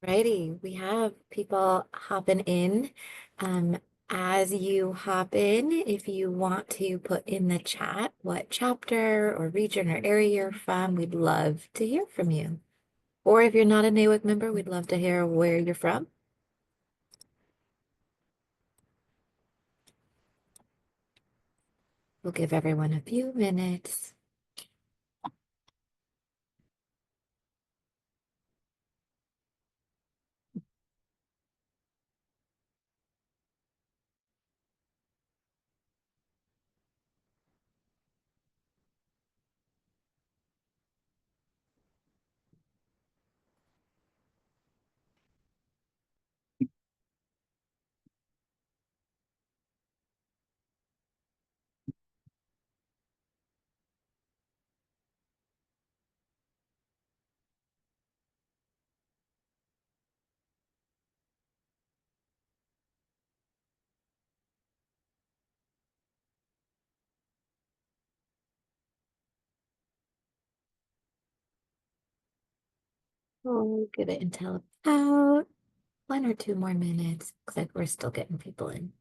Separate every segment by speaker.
Speaker 1: Alrighty, we have people hopping in. Um, as you hop in, if you want to put in the chat what chapter or region or area you're from, we'd love to hear from you. Or if you're not a NAWIC member, we'd love to hear where you're from. We'll give everyone a few minutes. We'll give it until about 1 or 2 more minutes. Looks like we're still getting people in.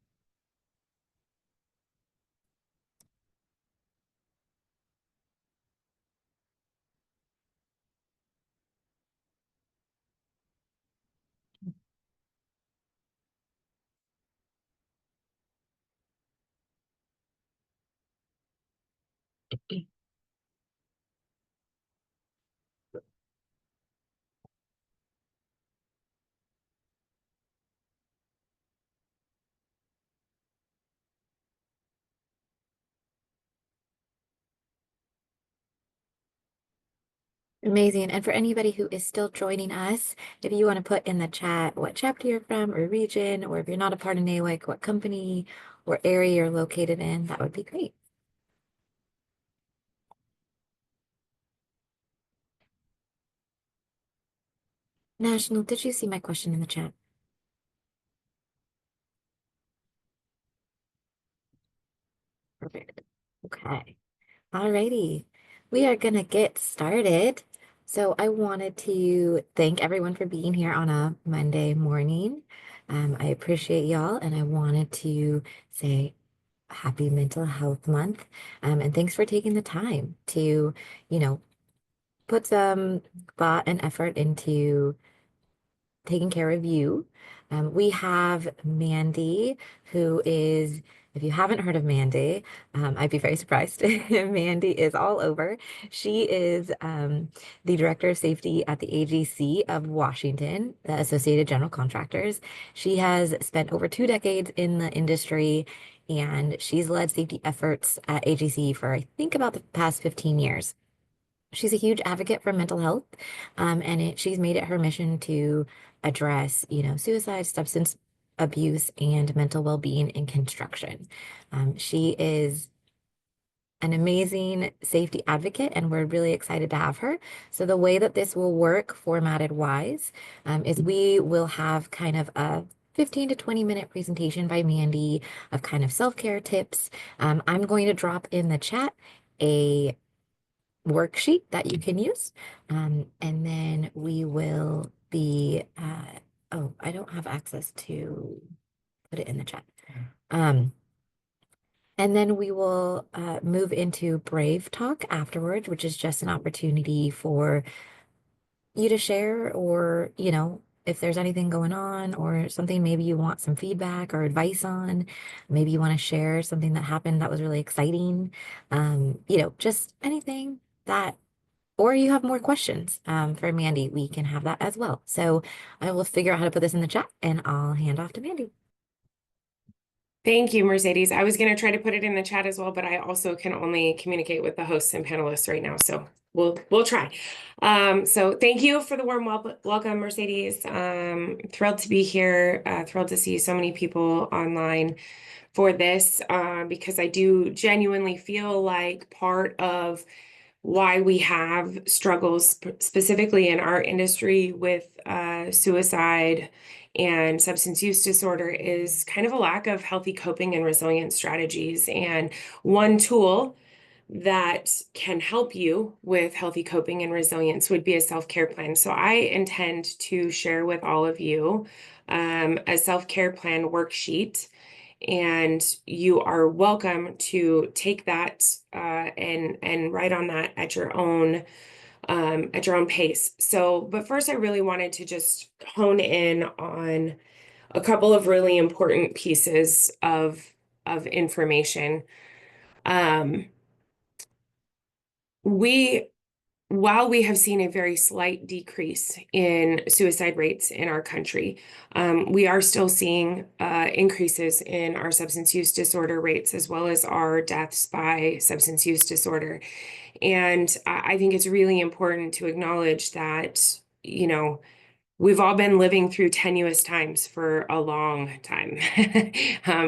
Speaker 1: Amazing. And for anybody who is still joining us, if you want to put in the chat what chapter you're from or region, or if you're not a part of NAWIC, what company or area you're located in, that would be great. National, did you see my question in the chat? Perfect. Okay. Alrighty. We are gonna get started. So I wanted to thank everyone for being here on a Monday morning. I appreciate y'all, and I wanted to say happy Mental Health Month. And thanks for taking the time to, you know, put some thought and effort into taking care of you. We have Mandy, who is, if you haven't heard of Mandy, I'd be very surprised. Mandy is all over. She is the Director of Safety at the AGC of Washington, the Associated General Contractors. She has spent over 2 decades in the industry, and she's led safety efforts at AGC for, I think, about the past 15 years. She's a huge advocate for mental health, and she's made it her mission to address, suicide, substance abuse, and mental well-being in construction. She is an amazing safety advocate, and we're really excited to have her. So the way that this will work, formatted wise, is we will have kind of a 15 to 20-minute presentation by Mandy of kind of self-care tips. I'm going to drop in the chat a worksheet that you can use. And then we will be, oh, I don't have access to put it in the chat. And then we will move into Brave Talk afterwards, which is just an opportunity for you to share, or, if there's anything going on or something maybe you want some feedback or advice on, maybe you want to share something that happened that was really exciting, just anything that, or you have more questions for Mandy, we can have that as well. So I will figure out how to put this in the chat, and I'll hand off to Mandy.
Speaker 2: Thank you, Mercedes. I was going to try to put it in the chat as well, but I also can only communicate with the hosts and panelists right now, so we'll try. So thank you for the warm welcome, Mercedes. Thrilled to be here. Thrilled to see so many people online for this, because I do genuinely feel like part of why we have struggles specifically in our industry with suicide and substance use disorder is kind of a lack of healthy coping and resilient strategies. And one tool that can help you with healthy coping and resilience would be a self-care plan. So I intend to share with all of you a self-care plan worksheet, and you are welcome to take that and write on that at your own pace. So, but first, I really wanted to just hone in on a couple of really important pieces of information. Um, we While we have seen a very slight decrease in suicide rates in our country, we are still seeing increases in our substance use disorder rates as well as our deaths by substance use disorder. And I think it's really important to acknowledge that, we've all been living through tenuous times for a long time.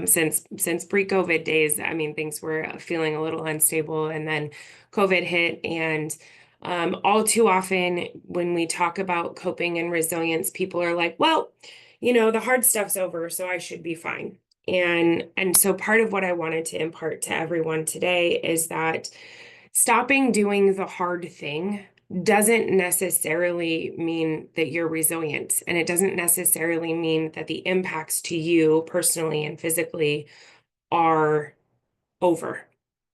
Speaker 2: Since pre-COVID days, I mean, things were feeling a little unstable, and then COVID hit. And all too often, when we talk about coping and resilience, people are like, well, the hard stuff's over, so I should be fine. And so part of what I wanted to impart to everyone today is that stopping doing the hard thing doesn't necessarily mean that you're resilient, and it doesn't necessarily mean that the impacts to you personally and physically are over.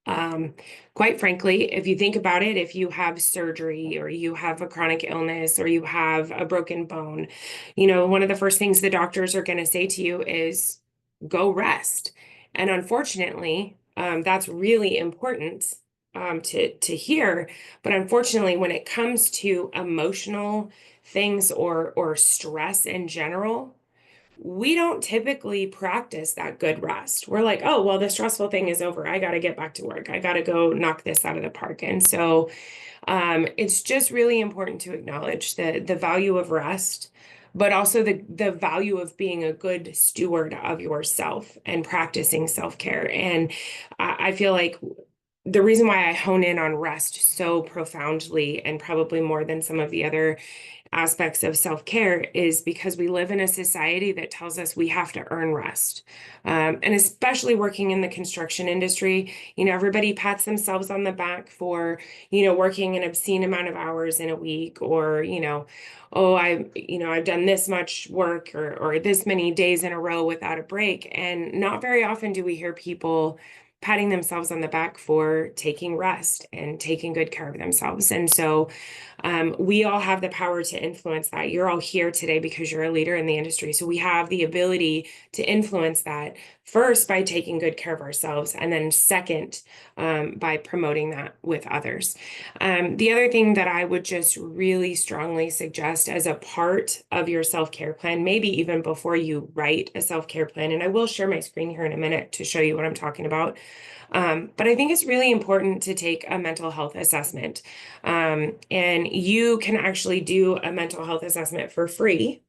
Speaker 2: Um, Quite frankly, if you think about it, if you have surgery or you have a chronic illness or you have a broken bone, one of the first things the doctors are going to say to you is go rest. And unfortunately, that's really important to hear. But unfortunately, when it comes to emotional things or stress in general, we don't typically practice that good rest. We're like, oh, well, the stressful thing is over. I got to get back to work. I got to go knock this out of the park. And so it's just really important to acknowledge the value of rest, but also the value of being a good steward of yourself and practicing self-care. And I feel like the reason why I hone in on rest so profoundly, and probably more than some of the other aspects of self-care, is because we live in a society that tells us we have to earn rest. And especially working in the construction industry, everybody pats themselves on the back for, working an obscene amount of hours in a week, or, oh, I've done this much work, or this many days in a row without a break. And not very often do we hear people patting themselves on the back for taking rest and taking good care of themselves. And so we all have the power to influence that. You're all here today because you're a leader in the industry. So we have the ability to influence that, first by taking good care of ourselves, and then second, by promoting that with others. The other thing that I would just really strongly suggest as a part of your self-care plan, maybe even before you write a self-care plan, and I will share my screen here in a minute to show you what I'm talking about. But I think it's really important to take a mental health assessment. And you can actually do a mental health assessment for free.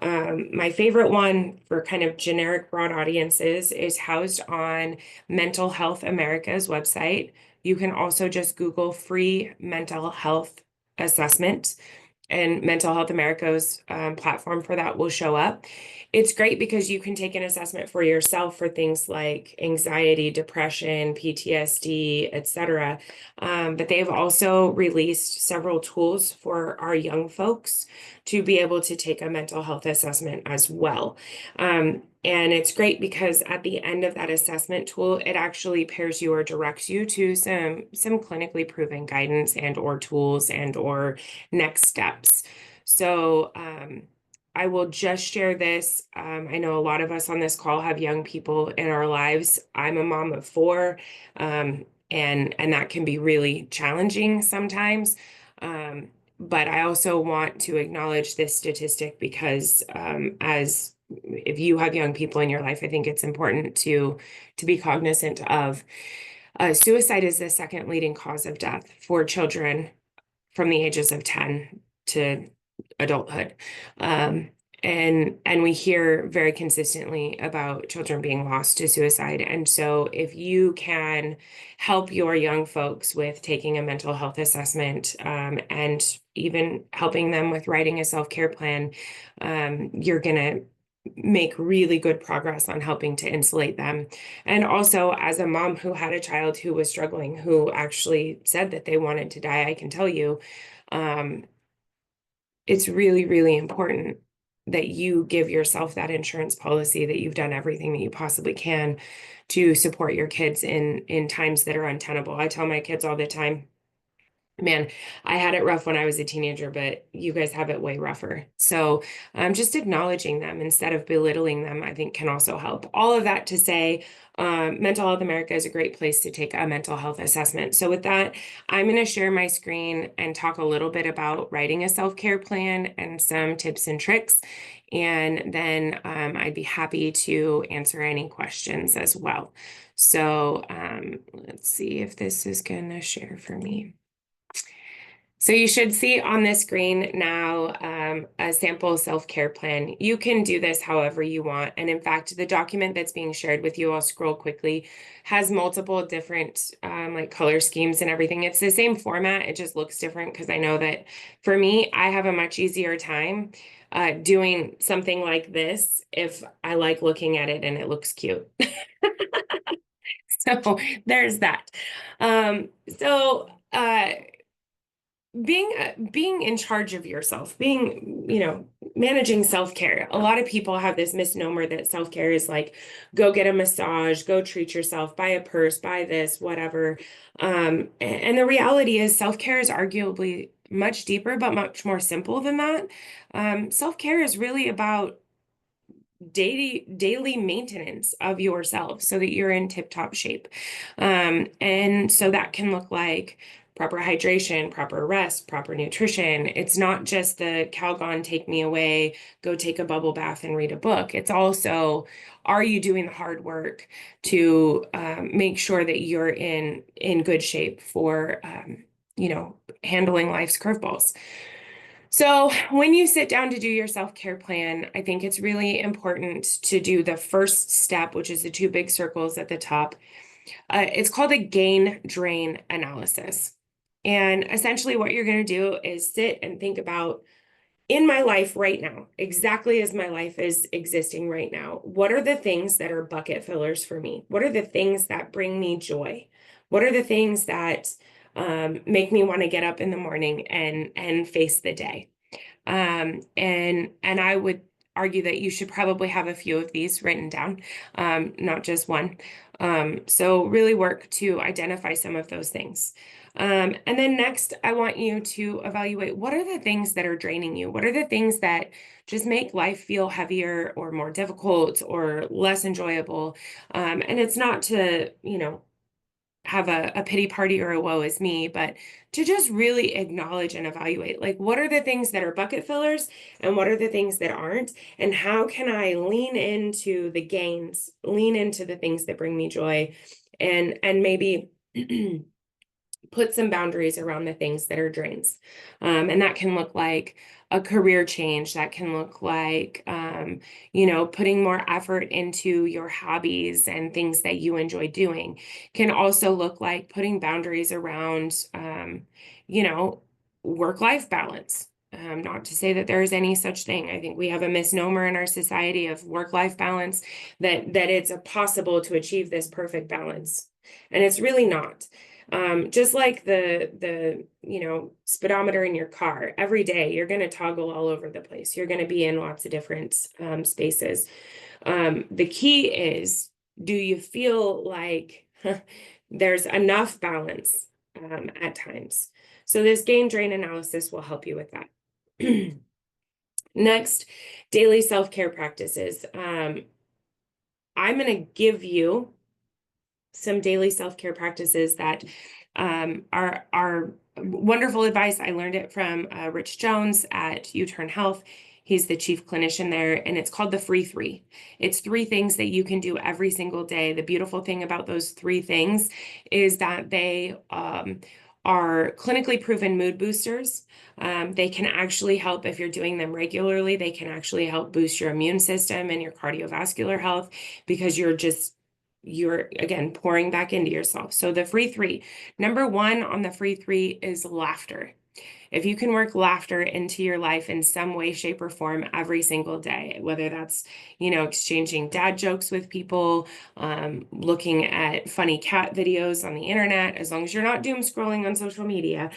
Speaker 2: My favorite one for kind of generic broad audiences is housed on Mental Health America's website. You can also just Google free mental health assessment, and Mental Health America's platform for that will show up. It's great because you can take an assessment for yourself for things like anxiety, depression, PTSD, etc. But they've also released several tools for our young folks to be able to take a mental health assessment as well. And it's great because at the end of that assessment tool, it actually pairs you or directs you to some clinically proven guidance and or tools and or next steps. So I will just share this. I know a lot of us on this call have young people in our lives. I'm a mom of four, and that can be really challenging sometimes. But I also want to acknowledge this statistic because as if you have young people in your life, I think it's important to be cognizant of suicide is the second leading cause of death for children from the ages of 10 to adulthood. And we hear very consistently about children being lost to suicide. And so if you can help your young folks with taking a mental health assessment, and even helping them with writing a self-care plan, you're gonna make really good progress on helping to insulate them. And also, as a mom who had a child who was struggling, who actually said that they wanted to die, I can tell you, um, it's really, really important that you give yourself that insurance policy, that you've done everything that you possibly can to support your kids in times that are untenable. I tell my kids all the time, man, I had it rough when I was a teenager, but you guys have it way rougher. So just acknowledging them instead of belittling them, I think can also help. All of that to say, Mental Health America is a great place to take a mental health assessment. So with that, I'm going to share my screen and talk a little bit about writing a self-care plan and some tips and tricks. And then I'd be happy to answer any questions as well. So let's see if this is going to share for me. So you should see on the screen now a sample self-care plan. You can do this however you want. And in fact, the document that's being shared with you, I'll scroll quickly, has multiple different like color schemes and everything. It's the same format. It just looks different because I know that for me, I have a much easier time doing something like this if I like looking at it and it looks cute. So there's that. Um, so uh, being in charge of yourself, being, managing self-care. A lot of people have this misnomer that self-care is like go get a massage, go treat yourself, buy a purse, buy this, whatever. And the reality is self-care is arguably much deeper but much more simple than that. Self-care is really about daily maintenance of yourself so that you're in tip-top shape. And so that can look like proper hydration, proper rest, proper nutrition. It's not just the Calgon, take me away, go take a bubble bath and read a book. It's also, are you doing the hard work to make sure that you're in good shape for handling life's curveballs? So, when you sit down to do your self-care plan, I think it's really important to do the first step, which is the two big circles at the top. It's called a gain drain analysis. And essentially, what you're going to do is sit and think about in my life right now, exactly as my life is existing right now, what are the things that are bucket fillers for me? What are the things that bring me joy? What are the things that make me want to get up in the morning and face the day? And I would argue that you should probably have a few of these written down, not just one. So really work to identify some of those things. And then next, I want you to evaluate what are the things that are draining you? What are the things that just make life feel heavier or more difficult or less enjoyable? And it's not to, have a pity party or a woe is me, but to just really acknowledge and evaluate, like, what are the things that are bucket fillers and what are the things that aren't? And how can I lean into the gains, lean into the things that bring me joy, and maybe put some boundaries around the things that are drains. And that can look like a career change. That can look like, putting more effort into your hobbies and things that you enjoy doing. Can also look like putting boundaries around, work-life balance. Not to say that there is any such thing. I think we have a misnomer in our society of work-life balance that it's possible to achieve this perfect balance. And it's really not. Just like the speedometer in your car, every day you're going to toggle all over the place. You're going to be in lots of different spaces. The key is, do you feel like there's enough balance at times? So this gain drain analysis will help you with that. Next, daily self-care practices. I'm going to give you some daily self-care practices that are wonderful advice. I learned it from Rich Jones at U-Turn Health. He's the chief clinician there, and it's called the Free Three. It's three things that you can do every single day. The beautiful thing about those three things is that they are clinically proven mood boosters. They can actually help if you're doing them regularly. They can actually help boost your immune system and your cardiovascular health because you're again pouring back into yourself. So the Free Three, number one on the Free Three is laughter. If you can work laughter into your life in some way, shape, or form every single day, whether that's, exchanging dad jokes with people, looking at funny cat videos on the internet, as long as you're not doom scrolling on social media,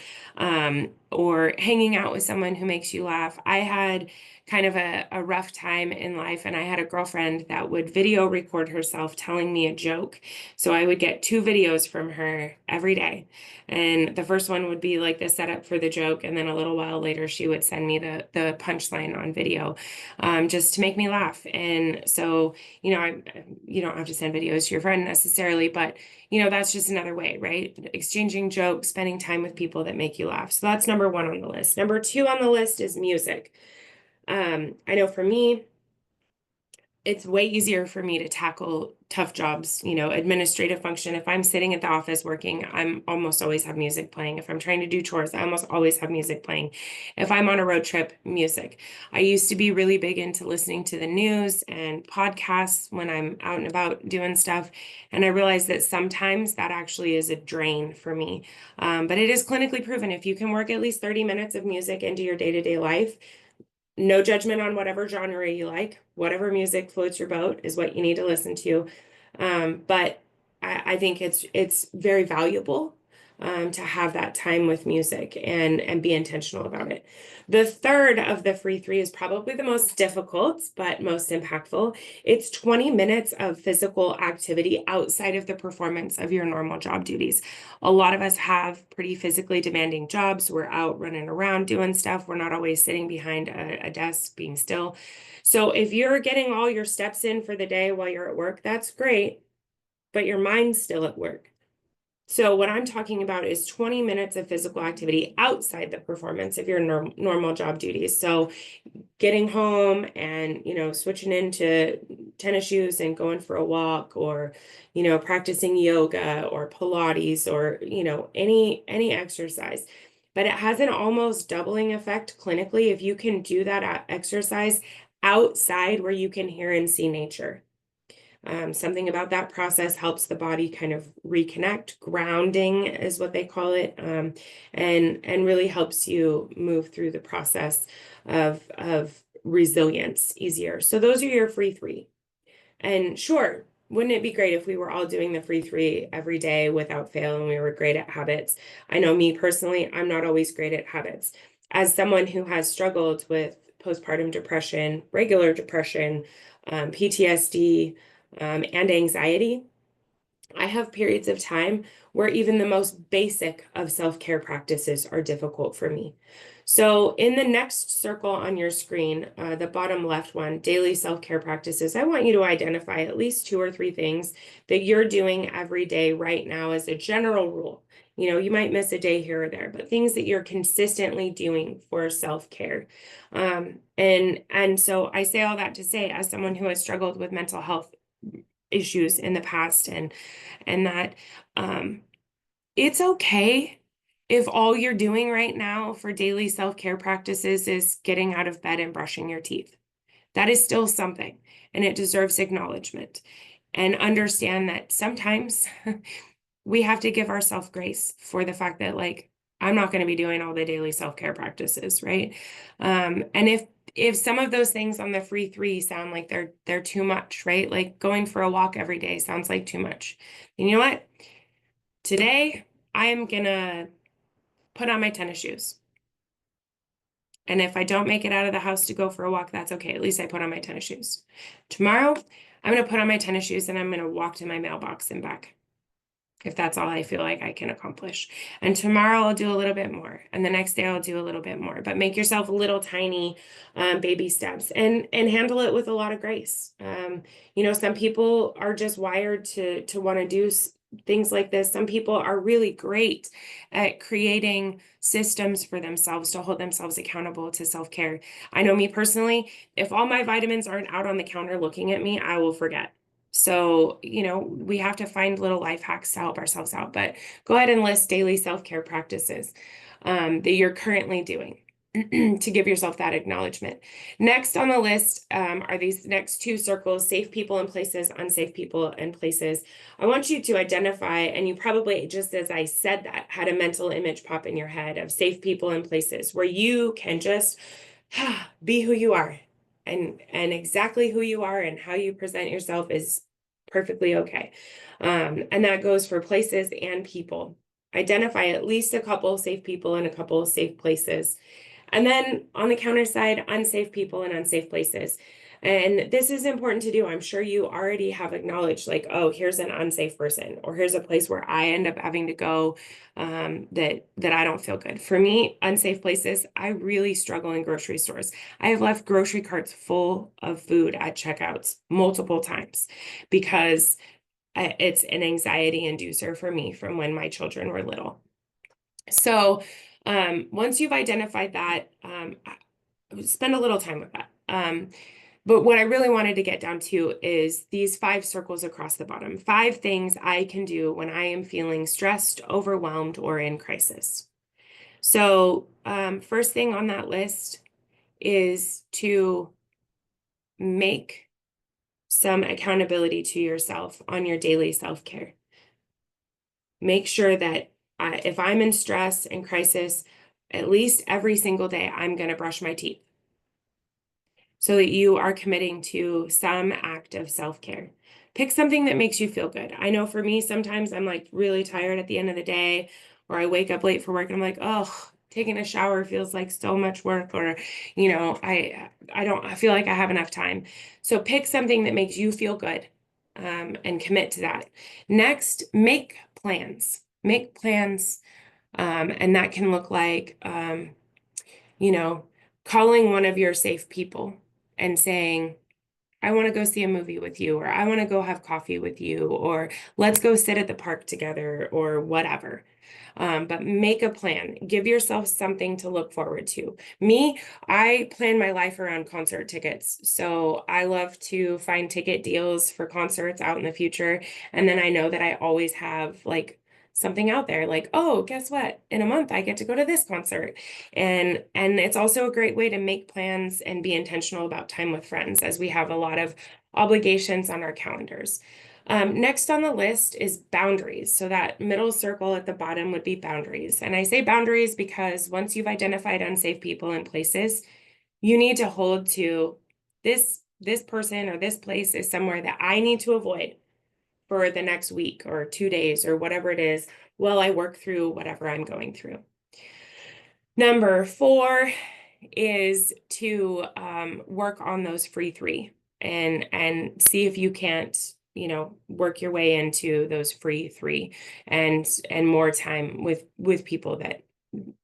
Speaker 2: or hanging out with someone who makes you laugh. I had kind of a rough time in life, and I had a girlfriend that would video record herself telling me a joke. So I would get two videos from her every day. And the first one would be like the setup for the joke, and then a little while later, she would send me the punchline on video, just to make me laugh. And so, you don't have to send videos to your friend necessarily, but that's just another way, right? Exchanging jokes, spending time with people that make you laugh. So that's number one on the list. Number two on the list is music. I know for me, it's way easier for me to tackle tough jobs, administrative function. If I'm sitting at the office working, I'm almost always have music playing. If I'm trying to do chores, I almost always have music playing. If I'm on a road trip, music. I used to be really big into listening to the news and podcasts when I'm out and about doing stuff. And I realized that sometimes that actually is a drain for me. But it is clinically proven if you can work at least 30 minutes of music into your day-to-day life, no judgment on whatever genre you like. Whatever music floats your boat is what you need to listen to. But I think it's very valuable to have that time with music and be intentional about it. The third of the free three is probably the most difficult, but most impactful. It's 20 minutes of physical activity outside of the performance of your normal job duties. A lot of us have pretty physically demanding jobs. We're out running around doing stuff. We're not always sitting behind a desk being still. So if you're getting all your steps in for the day while you're at work, that's great, but your mind's still at work. So what I'm talking about is 20 minutes of physical activity outside the performance of your normal job duties. So getting home and, switching into tennis shoes and going for a walk, or, practicing yoga or Pilates, or, any exercise. But it has an almost doubling effect clinically if you can do that exercise outside where you can hear and see nature. Something about that process helps the body kind of reconnect. Grounding is what they call it, and really helps you move through the process of resilience easier. So those are your free three. And sure, wouldn't it be great if we were all doing the free three every day without fail and we were great at habits? I know me personally, I'm not always great at habits. As someone who has struggled with postpartum depression, regular depression, PTSD, and anxiety, I have periods of time where even the most basic of self-care practices are difficult for me. So in the next circle on your screen, the bottom left one, daily self-care practices, I want you to identify at least two or three things that you're doing every day right now as a general rule. You might miss a day here or there, but things that you're consistently doing for self-care. And so I say all that to say, as someone who has struggled with mental health issues in the past, and that it's okay if all you're doing right now for daily self-care practices is getting out of bed and brushing your teeth. That is still something, and it deserves acknowledgement. And understand that sometimes we have to give ourselves grace for the fact that, like, I'm not going to be doing all the daily self-care practices, right? And if some of those things on the free three sound like they're too much, right? Like going for a walk every day sounds like too much. And you know what? Today, I am gonna put on my tennis shoes. And if I don't make it out of the house to go for a walk, that's okay. At least I put on my tennis shoes. Tomorrow, I'm gonna put on my tennis shoes and I'm gonna walk to my mailbox and back, if that's all I feel like I can accomplish. And tomorrow I'll do a little bit more. And the next day I'll do a little bit more. But make yourself little tiny baby steps and handle it with a lot of grace. Some people are just wired to want to do things like this. Some people are really great at creating systems for themselves to hold themselves accountable to self-care. I know me personally, if all my vitamins aren't out on the counter looking at me, I will forget. So, we have to find little life hacks to help ourselves out. But go ahead and list daily self-care practices that you're currently doing. to give yourself that acknowledgement. Next on the list are these next two circles: safe people and places, unsafe people and places. I want you to identify, and you probably, just as I said that, had a mental image pop in your head of safe people and places where you can just be who you are, and exactly who you are and how you present yourself is perfectly okay. And that goes for places and people. Identify at least a couple of safe people and a couple of safe places. And then on the counter side, unsafe people and unsafe places. And this is important to do. I'm sure you already have acknowledged, like, oh, here's an unsafe person, or here's a place where I end up having to go that I don't feel good. For me, unsafe places, I really struggle in grocery stores. I have left grocery carts full of food at checkouts multiple times because it's an anxiety inducer for me from when my children were little. So once you've identified that, spend a little time with that. But what I really wanted to get down to is these 5 circles across the bottom. 5 things I can do when I am feeling stressed, overwhelmed, or in crisis. So first thing on that list is to make some accountability to yourself on your daily self-care. Make sure that if I'm in stress and crisis, at least every single day, I'm going to brush my teeth so that you are committing to some act of self-care. Pick something that makes you feel good. I know for me, sometimes I'm like really tired at the end of the day, or I wake up late for work and I'm like, oh, taking a shower feels like so much work, or, I feel like I have enough time. So pick something that makes you feel good, and commit to that. Next, make plans. Make plans, and that can look like, you know, calling one of your safe people and saying, I want to go see a movie with you, or I want to go have coffee with you, or let's go sit at the park together, or whatever. But make a plan. Give yourself something to look forward to. Me, I plan my life around concert tickets. So I love to find ticket deals for concerts out in the future. And then I know that I always have like something out there like, oh, guess what? In a month I get to go to this concert. And it's also a great way to make plans and be intentional about time with friends, as we have a lot of obligations on our calendars. Next on the list is boundaries. So that middle circle at the bottom would be boundaries. And I say boundaries because once you've identified unsafe people and places, you need to hold to this person or this place is somewhere that I need to avoid for the next week or 2 days or whatever it is while I work through whatever I'm going through. Number 4 is to work on those free 3 and see if you can't, work your way into those free 3 and more time with people that,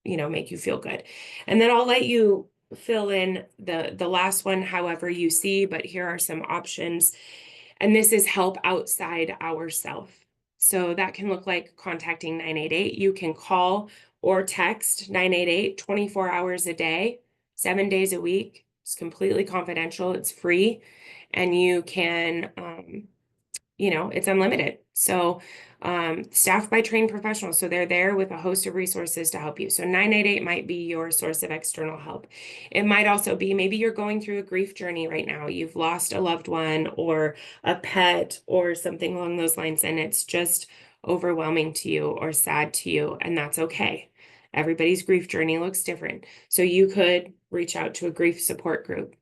Speaker 2: make you feel good. And then I'll let you fill in the last one however you see, but here are some options. And this is help outside ourself. So that can look like contacting 988. You can call or text 988 24 hours a day, 7 days a week. It's completely confidential. It's free. And you can, it's unlimited. So staffed by trained professionals. So they're there with a host of resources to help you. So 988 might be your source of external help. It might also be maybe you're going through a grief journey right now. You've lost a loved one or a pet or something along those lines, and it's just overwhelming to you or sad to you, and that's okay. Everybody's grief journey looks different. So you could reach out to a grief support group.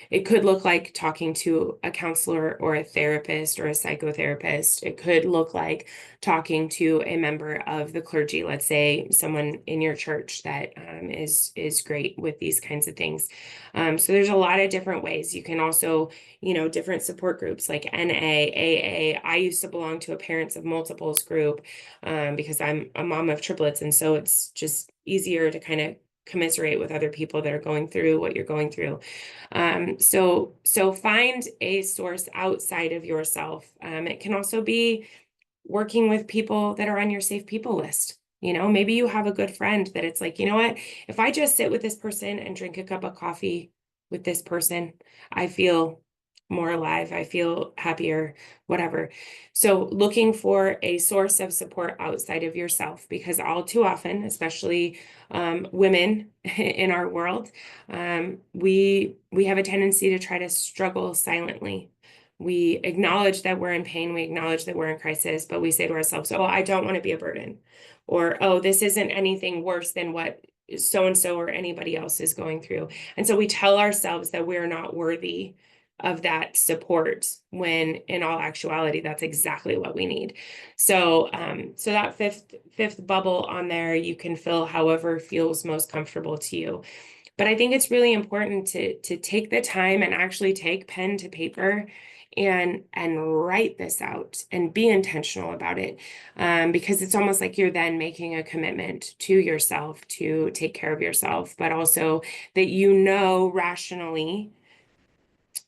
Speaker 2: It could look like talking to a counselor or a therapist or a psychotherapist. It could look like talking to a member of the clergy, let's say someone in your church that is great with these kinds of things. So there's a lot of different ways. You can also, different support groups like NA, AA. I used to belong to a parents of multiples group because I'm a mom of triplets. And so it's just easier to kind of commiserate with other people that are going through what you're going through. So find a source outside of yourself. It can also be working with people that are on your safe people list. Maybe you have a good friend that it's like, you know what, if I just sit with this person and drink a cup of coffee with this person, I feel more alive. I feel happier, whatever. So looking for a source of support outside of yourself, because all too often, especially women in our world, we have a tendency to try to struggle silently. We acknowledge that we're in pain, we acknowledge that we're in crisis, but we say to ourselves, "Oh, I don't want to be a burden," or "Oh, this isn't anything worse than what so and so or anybody else is going through." And so we tell ourselves that we're not worthy of that support when in all actuality that's exactly what we need. So so that fifth bubble on there you can fill however feels most comfortable to you. But I think it's really important to take the time and actually take pen to paper and write this out and be intentional about it, because it's almost like you're then making a commitment to yourself to take care of yourself, but also that you know rationally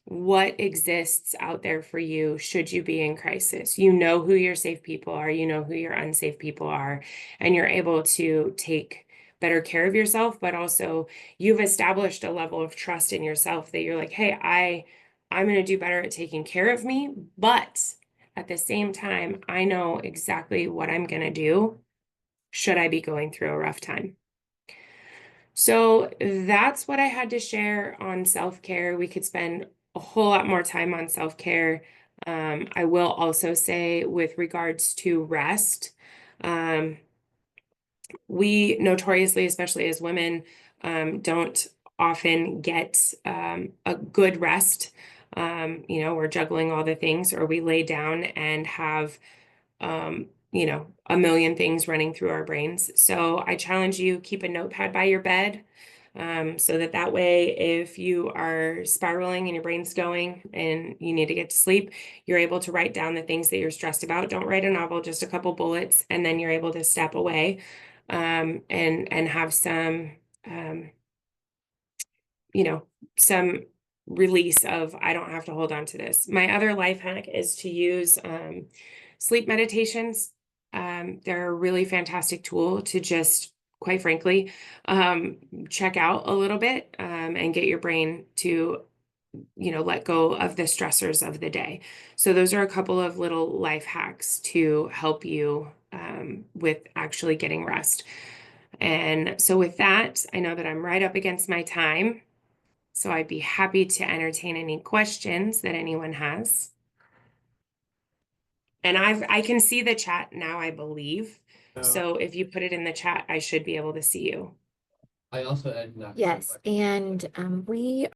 Speaker 2: what exists out there for you should you be in crisis. You know who your safe people are, you know who your unsafe people are, and you're able to take better care of yourself, but also you've established a level of trust in yourself that you're like, hey, I'm going to do better at taking care of me, but at the same time, I know exactly what I'm going to do should I be going through a rough time. So that's what I had to share on self-care. We could spend a whole lot more time on self-care. I will also say, with regards to rest, um, we notoriously, especially as women, don't often get a good rest. We're juggling all the things, or we lay down and have a million things running through our brains. So I challenge you, keep a notepad by your bed, so that way, if you are spiraling and your brain's going and you need to get to sleep, you're able to write down the things that you're stressed about. Don't write a novel, just a couple bullets, and then you're able to step away, and have um, you know, some release of, I don't have to hold on to this. My other life hack is to use sleep meditations. They're a really fantastic tool to just, quite frankly, um, check out a little bit, and get your brain to, let go of the stressors of the day. So those are a couple of little life hacks to help you with actually getting rest. And so with that, I know that I'm right up against my time. So I'd be happy to entertain any questions that anyone has. And I can see the chat now, I believe. So if you put it in the chat, I should be able to see you.
Speaker 1: Yes, and we